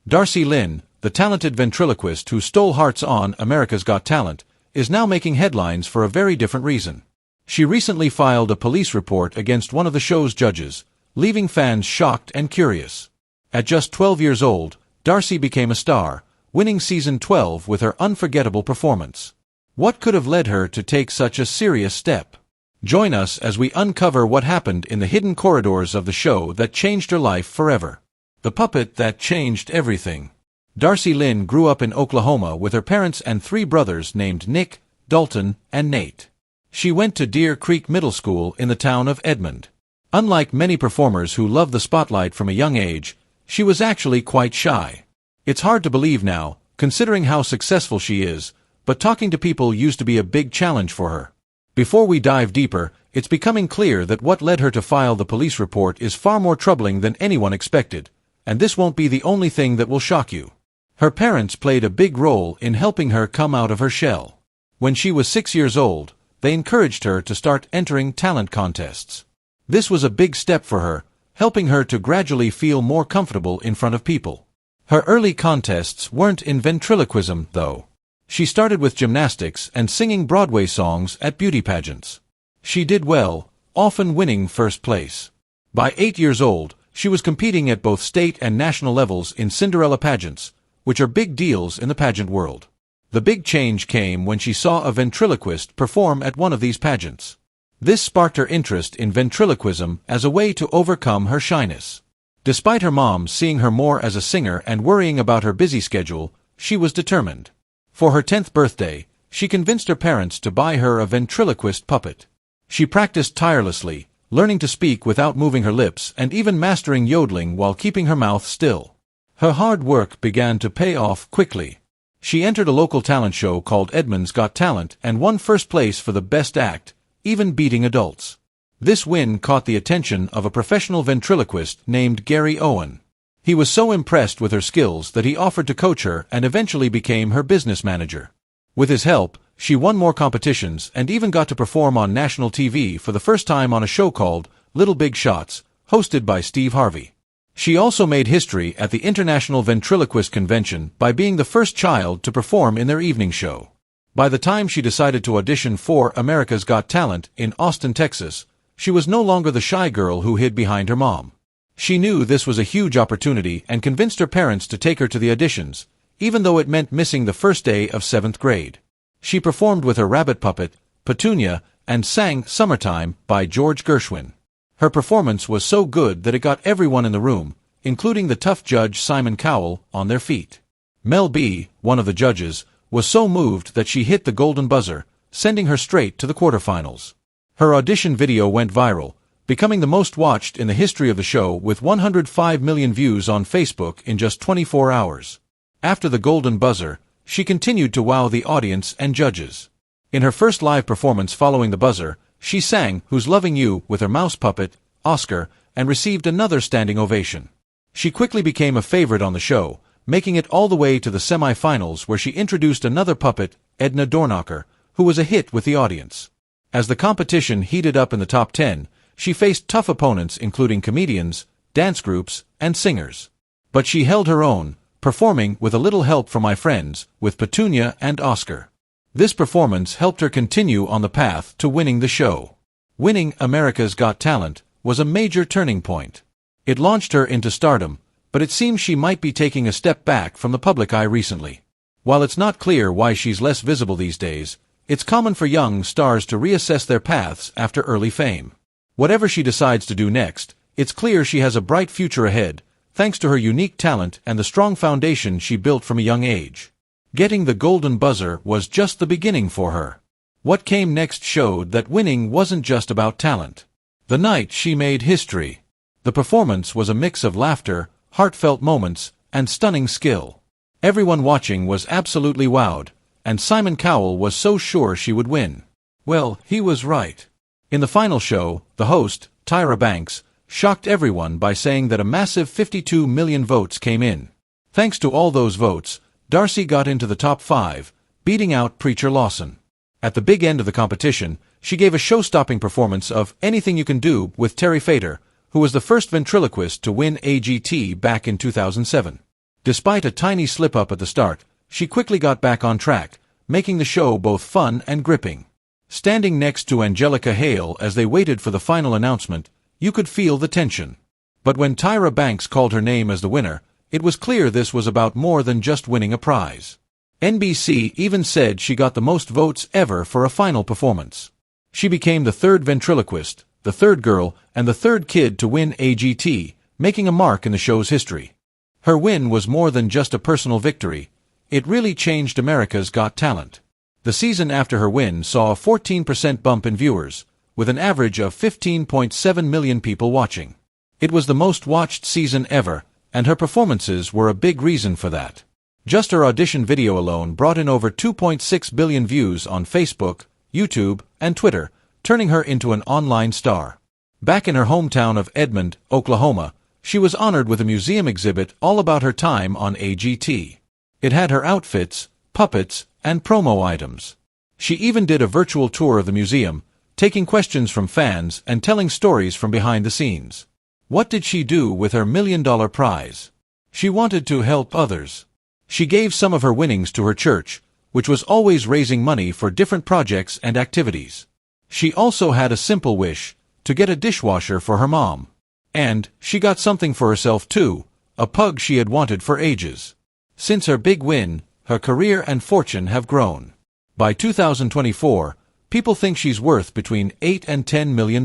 Darci Lynn, the talented ventriloquist who stole hearts on America's Got Talent, is now making headlines for a very different reason. She recently filed a police report against one of the show's judges, leaving fans shocked and curious. At just 12 years old, Darci became a star, winning season 12 with her unforgettable performance. What could have led her to take such a serious step? Join us as we uncover what happened in the hidden corridors of the show that changed her life forever. The puppet that changed everything. Darci Lynn grew up in Oklahoma with her parents and 3 brothers named Nick, Dalton, and Nate. She went to Deer Creek Middle School in the town of Edmond. Unlike many performers who love the spotlight from a young age, she was actually quite shy. It's hard to believe now, considering how successful she is, but talking to people used to be a big challenge for her. Before we dive deeper, it's becoming clear that what led her to file the police report is far more troubling than anyone expected, and this won't be the only thing that will shock you. Her parents played a big role in helping her come out of her shell. When she was 6 years old, they encouraged her to start entering talent contests. This was a big step for her, helping her to gradually feel more comfortable in front of people. Her early contests weren't in ventriloquism, though. She started with gymnastics and singing Broadway songs at beauty pageants. She did well, often winning first place. By 8 years old, she was competing at both state and national levels in Cinderella pageants, which are big deals in the pageant world. The big change came when she saw a ventriloquist perform at one of these pageants. This sparked her interest in ventriloquism as a way to overcome her shyness. Despite her mom seeing her more as a singer and worrying about her busy schedule, she was determined. For her 10th birthday, she convinced her parents to buy her a ventriloquist puppet. She practiced tirelessly, learning to speak without moving her lips and even mastering yodeling while keeping her mouth still. Her hard work began to pay off quickly. She entered a local talent show called Edmond's Got Talent and won first place for the best act, even beating adults. This win caught the attention of a professional ventriloquist named Gary Owen. He was so impressed with her skills that he offered to coach her and eventually became her business manager. With his help, she won more competitions and even got to perform on national TV for the first time on a show called Little Big Shots, hosted by Steve Harvey. She also made history at the International Ventriloquist Convention by being the first child to perform in their evening show. By the time she decided to audition for America's Got Talent in Austin, Texas, she was no longer the shy girl who hid behind her mom. She knew this was a huge opportunity and convinced her parents to take her to the auditions, even though it meant missing the first day of 7th grade. She performed with her rabbit puppet, Petunia, and sang Summertime by George Gershwin. Her performance was so good that it got everyone in the room, including the tough judge Simon Cowell, on their feet. Mel B., one of the judges, was so moved that she hit the golden buzzer, sending her straight to the quarterfinals. Her audition video went viral, becoming the most watched in the history of the show with 105 million views on Facebook in just 24 hours. After the golden buzzer, she continued to wow the audience and judges. In her first live performance following the buzzer, she sang Who's Loving You with her mouse puppet, Oscar, and received another standing ovation. She quickly became a favorite on the show, making it all the way to the semi-finals where she introduced another puppet, Edna Dornacher, who was a hit with the audience. As the competition heated up in the top 10, she faced tough opponents including comedians, dance groups, and singers. But she held her own, performing with a little help from my friends, with Petunia and Oscar. This performance helped her continue on the path to winning the show. Winning America's Got Talent was a major turning point. It launched her into stardom, but it seems she might be taking a step back from the public eye recently. While it's not clear why she's less visible these days, it's common for young stars to reassess their paths after early fame. Whatever she decides to do next, it's clear she has a bright future ahead, thanks to her unique talent and the strong foundation she built from a young age. Getting the golden buzzer was just the beginning for her. What came next showed that winning wasn't just about talent. The night she made history. The performance was a mix of laughter, heartfelt moments, and stunning skill. Everyone watching was absolutely wowed, and Simon Cowell was so sure she would win. Well, he was right. In the final show, the host, Tyra Banks, shocked everyone by saying that a massive 52 million votes came in. Thanks to all those votes, Darci got into the top 5, beating out Preacher Lawson. At the big end of the competition, she gave a show-stopping performance of Anything You Can Do with Terry Fator, who was the first ventriloquist to win AGT back in 2007. Despite a tiny slip-up at the start, she quickly got back on track, making the show both fun and gripping. Standing next to Angelica Hale as they waited for the final announcement, you could feel the tension. But when Tyra Banks called her name as the winner, it was clear this was about more than just winning a prize. NBC even said she got the most votes ever for a final performance. She became the third ventriloquist, the third girl, and the third kid to win AGT, making a mark in the show's history. Her win was more than just a personal victory. It really changed America's Got Talent. The season after her win saw a 14% bump in viewers, with an average of 15.7 million people watching. It was the most watched season ever, and her performances were a big reason for that. Just her audition video alone brought in over 2.6 billion views on Facebook, YouTube, and Twitter, turning her into an online star. Back in her hometown of Edmond, Oklahoma, she was honored with a museum exhibit all about her time on AGT. It had her outfits, puppets, and promo items. She even did a virtual tour of the museum, taking questions from fans and telling stories from behind the scenes. What did she do with her $1 million prize? She wanted to help others. She gave some of her winnings to her church, which was always raising money for different projects and activities. She also had a simple wish, to get a dishwasher for her mom. And she got something for herself too, a pug she had wanted for ages. Since her big win, her career and fortune have grown. By 2024, people think she's worth between $8 and $10 million.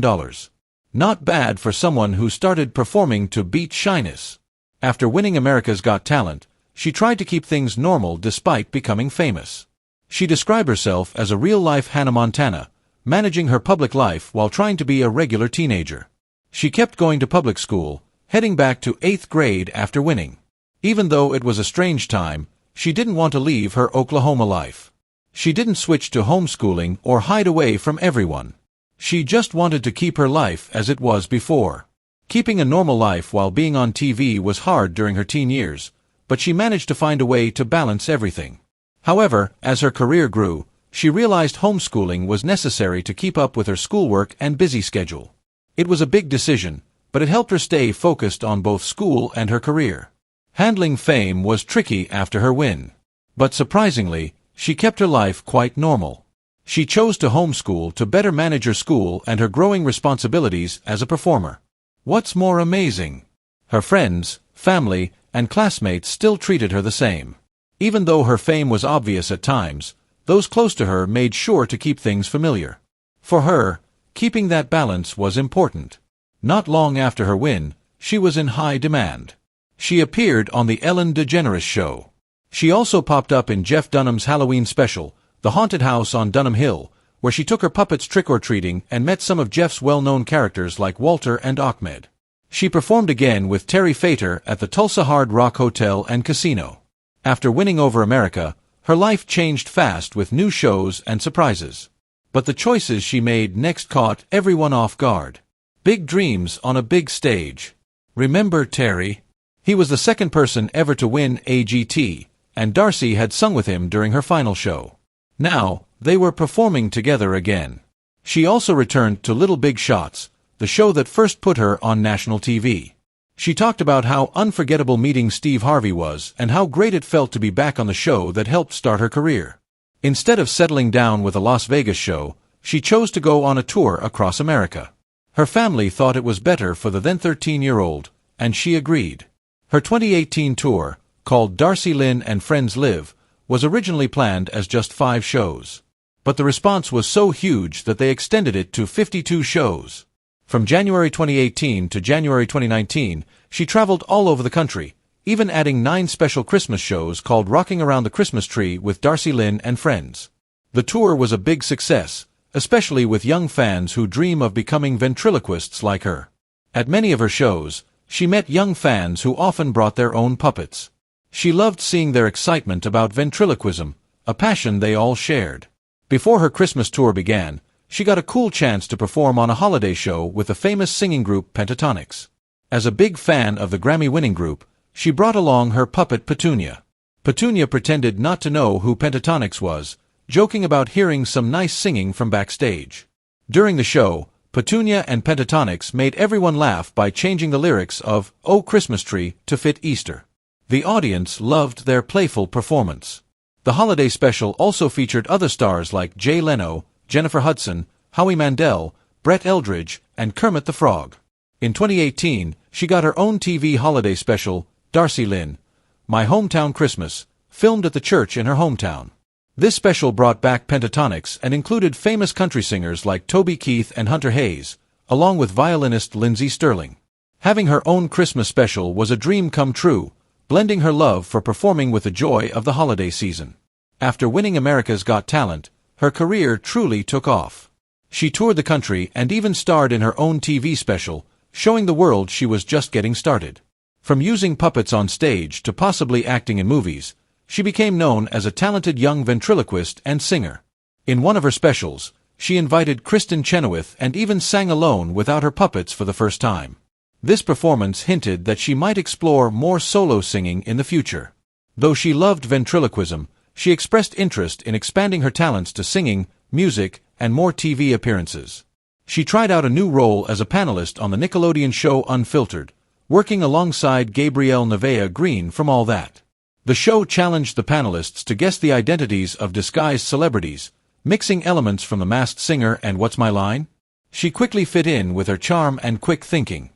Not bad for someone who started performing to beat shyness. After winning America's Got Talent, she tried to keep things normal despite becoming famous. She described herself as a real-life Hannah Montana, managing her public life while trying to be a regular teenager. She kept going to public school, heading back to 8th grade after winning. Even though it was a strange time, she didn't want to leave her Oklahoma life. She didn't switch to homeschooling or hide away from everyone. She just wanted to keep her life as it was before. Keeping a normal life while being on TV was hard during her teen years, but she managed to find a way to balance everything. However, as her career grew, she realized homeschooling was necessary to keep up with her schoolwork and busy schedule. It was a big decision, but it helped her stay focused on both school and her career. Handling fame was tricky after her win. But surprisingly, she kept her life quite normal. She chose to homeschool to better manage her school and her growing responsibilities as a performer. What's more amazing? Her friends, family, and classmates still treated her the same. Even though her fame was obvious at times, those close to her made sure to keep things familiar. For her, keeping that balance was important. Not long after her win, she was in high demand. She appeared on The Ellen DeGeneres Show. She also popped up in Jeff Dunham's Halloween special, The Haunted House on Dunham Hill, where she took her puppets trick-or-treating and met some of Jeff's well-known characters like Walter and Ahmed. She performed again with Terry Fator at the Tulsa Hard Rock Hotel and Casino. After winning over America, her life changed fast with new shows and surprises. But the choices she made next caught everyone off guard. Big dreams on a big stage. Remember Terry? He was the second person ever to win AGT, and Darci had sung with him during her final show. Now, they were performing together again. She also returned to Little Big Shots, the show that first put her on national TV. She talked about how unforgettable meeting Steve Harvey was and how great it felt to be back on the show that helped start her career. Instead of settling down with a Las Vegas show, she chose to go on a tour across America. Her family thought it was better for the then 13-year-old, and she agreed. Her 2018 tour, called Darci Lynn and Friends Live, was originally planned as just 5 shows. But the response was so huge that they extended it to 52 shows. From January 2018 to January 2019, she traveled all over the country, even adding 9 special Christmas shows called Rocking Around the Christmas Tree with Darci Lynn and Friends. The tour was a big success, especially with young fans who dream of becoming ventriloquists like her. At many of her shows, she met young fans who often brought their own puppets. She loved seeing their excitement about ventriloquism, a passion they all shared. Before her Christmas tour began, she got a cool chance to perform on a holiday show with the famous singing group Pentatonix. As a big fan of the Grammy-winning group, she brought along her puppet Petunia. Petunia pretended not to know who Pentatonix was, joking about hearing some nice singing from backstage. During the show, Petunia and Pentatonix made everyone laugh by changing the lyrics of "Oh Christmas Tree" to fit Easter. The audience loved their playful performance. The holiday special also featured other stars like Jay Leno, Jennifer Hudson, Howie Mandel, Brett Eldridge, and Kermit the Frog. In 2018, she got her own TV holiday special, Darci Lynn, My Hometown Christmas, filmed at the church in her hometown. This special brought back pentatonics and included famous country singers like Toby Keith and Hunter Hayes, along with violinist Lindsey Sterling. Having her own Christmas special was a dream come true, blending her love for performing with the joy of the holiday season. After winning America's Got Talent, her career truly took off. She toured the country and even starred in her own TV special, showing the world she was just getting started. From using puppets on stage to possibly acting in movies, she became known as a talented young ventriloquist and singer. In one of her specials, she invited Kristen Chenoweth and even sang alone without her puppets for the first time. This performance hinted that she might explore more solo singing in the future. Though she loved ventriloquism, she expressed interest in expanding her talents to singing, music, and more TV appearances. She tried out a new role as a panelist on the Nickelodeon show Unfiltered, working alongside Gabrielle Nevea Green from All That. The show challenged the panelists to guess the identities of disguised celebrities, mixing elements from The Masked Singer and What's My Line? She quickly fit in with her charm and quick thinking.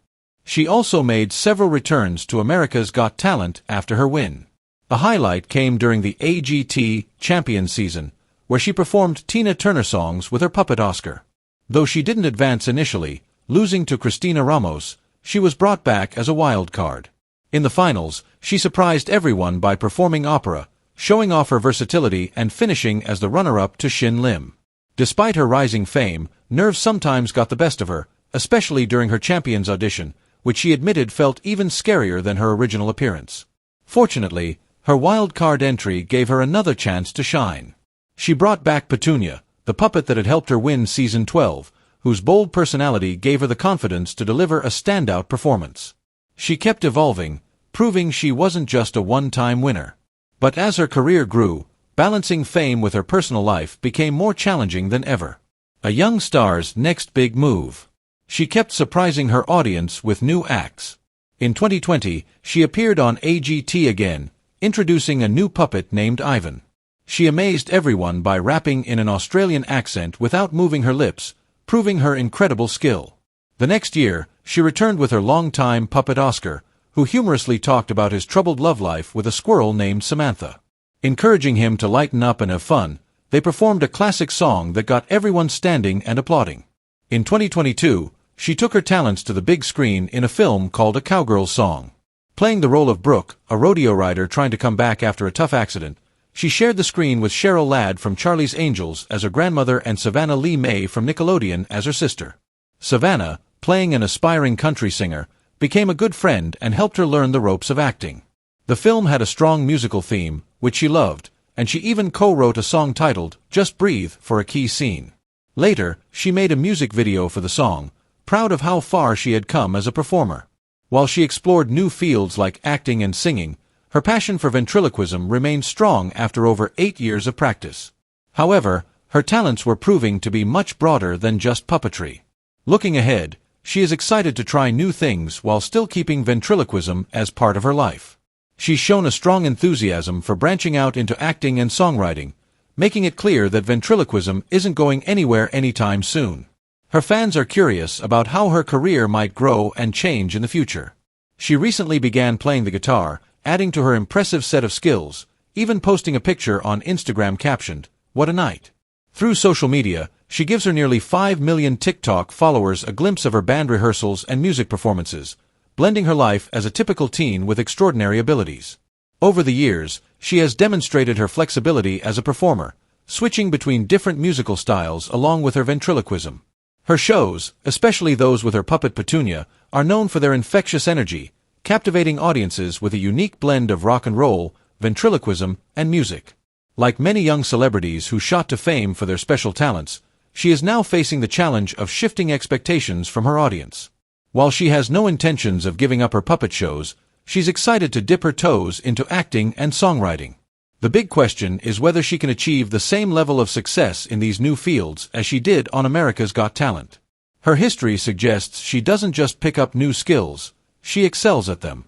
She also made several returns to America's Got Talent after her win. A highlight came during the AGT Champions season, where she performed Tina Turner songs with her puppet Oscar. Though she didn't advance initially, losing to Christina Ramos, she was brought back as a wild card. In the finals, she surprised everyone by performing opera, showing off her versatility and finishing as the runner-up to Shin Lim. Despite her rising fame, nerves sometimes got the best of her, especially during her Champions audition, which she admitted felt even scarier than her original appearance. Fortunately, her wild card entry gave her another chance to shine. She brought back Petunia, the puppet that had helped her win Season 12, whose bold personality gave her the confidence to deliver a standout performance. She kept evolving, proving she wasn't just a one-time winner. But as her career grew, balancing fame with her personal life became more challenging than ever. A young star's next big move. She kept surprising her audience with new acts. In 2020, she appeared on AGT again, introducing a new puppet named Ivan. She amazed everyone by rapping in an Australian accent without moving her lips, proving her incredible skill. The next year, she returned with her longtime puppet Oscar, who humorously talked about his troubled love life with a squirrel named Samantha. Encouraging him to lighten up and have fun, they performed a classic song that got everyone standing and applauding. In 2022, she took her talents to the big screen in a film called A Cowgirl's Song. Playing the role of Brooke, a rodeo rider trying to come back after a tough accident, she shared the screen with Cheryl Ladd from Charlie's Angels as her grandmother and Savannah Lee May from Nickelodeon as her sister. Savannah, playing an aspiring country singer, became a good friend and helped her learn the ropes of acting. The film had a strong musical theme, which she loved, and she even co-wrote a song titled Just Breathe for a key scene. Later, she made a music video for the song, proud of how far she had come as a performer. While she explored new fields like acting and singing, her passion for ventriloquism remained strong after over 8 years of practice. However, her talents were proving to be much broader than just puppetry. Looking ahead, she is excited to try new things while still keeping ventriloquism as part of her life. She's shown a strong enthusiasm for branching out into acting and songwriting, making it clear that ventriloquism isn't going anywhere anytime soon. Her fans are curious about how her career might grow and change in the future. She recently began playing the guitar, adding to her impressive set of skills, even posting a picture on Instagram captioned, "What a night." Through social media, she gives her nearly 5 million TikTok followers a glimpse of her band rehearsals and music performances, blending her life as a typical teen with extraordinary abilities. Over the years, she has demonstrated her flexibility as a performer, switching between different musical styles along with her ventriloquism. Her shows, especially those with her puppet Petunia, are known for their infectious energy, captivating audiences with a unique blend of rock and roll, ventriloquism, and music. Like many young celebrities who shot to fame for their special talents, she is now facing the challenge of shifting expectations from her audience. While she has no intentions of giving up her puppet shows, she's excited to dip her toes into acting and songwriting. The big question is whether she can achieve the same level of success in these new fields as she did on America's Got Talent. Her history suggests she doesn't just pick up new skills, she excels at them.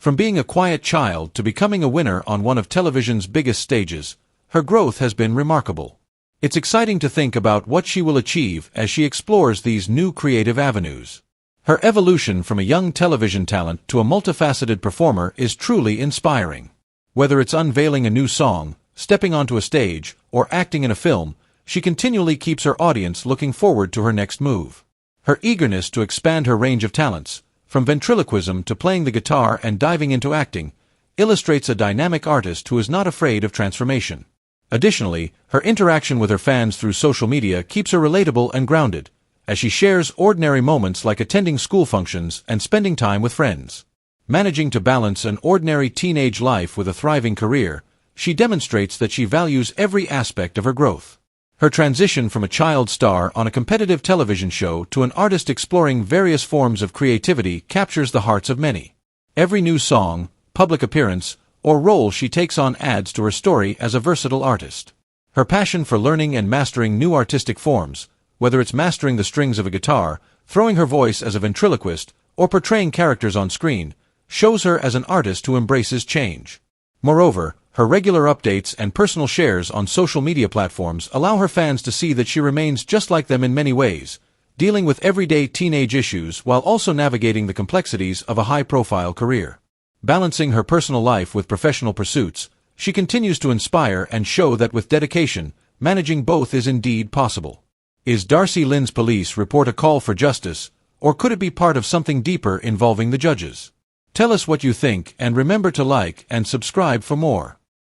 From being a quiet child to becoming a winner on one of television's biggest stages, her growth has been remarkable. It's exciting to think about what she will achieve as she explores these new creative avenues. Her evolution from a young television talent to a multifaceted performer is truly inspiring. Whether it's unveiling a new song, stepping onto a stage, or acting in a film, she continually keeps her audience looking forward to her next move. Her eagerness to expand her range of talents, from ventriloquism to playing the guitar and diving into acting, illustrates a dynamic artist who is not afraid of transformation. Additionally, her interaction with her fans through social media keeps her relatable and grounded, as she shares ordinary moments like attending school functions and spending time with friends. Managing to balance an ordinary teenage life with a thriving career, she demonstrates that she values every aspect of her growth. Her transition from a child star on a competitive television show to an artist exploring various forms of creativity captures the hearts of many. Every new song, public appearance, or role she takes on adds to her story as a versatile artist. Her passion for learning and mastering new artistic forms, whether it's mastering the strings of a guitar, throwing her voice as a ventriloquist, or portraying characters on screen, shows her as an artist who embraces change. Moreover, her regular updates and personal shares on social media platforms allow her fans to see that she remains just like them in many ways, dealing with everyday teenage issues while also navigating the complexities of a high-profile career. Balancing her personal life with professional pursuits, she continues to inspire and show that with dedication, managing both is indeed possible. Is Darci Lynn's police report a call for justice, or could it be part of something deeper involving the judges? Tell us what you think and remember to like and subscribe for more.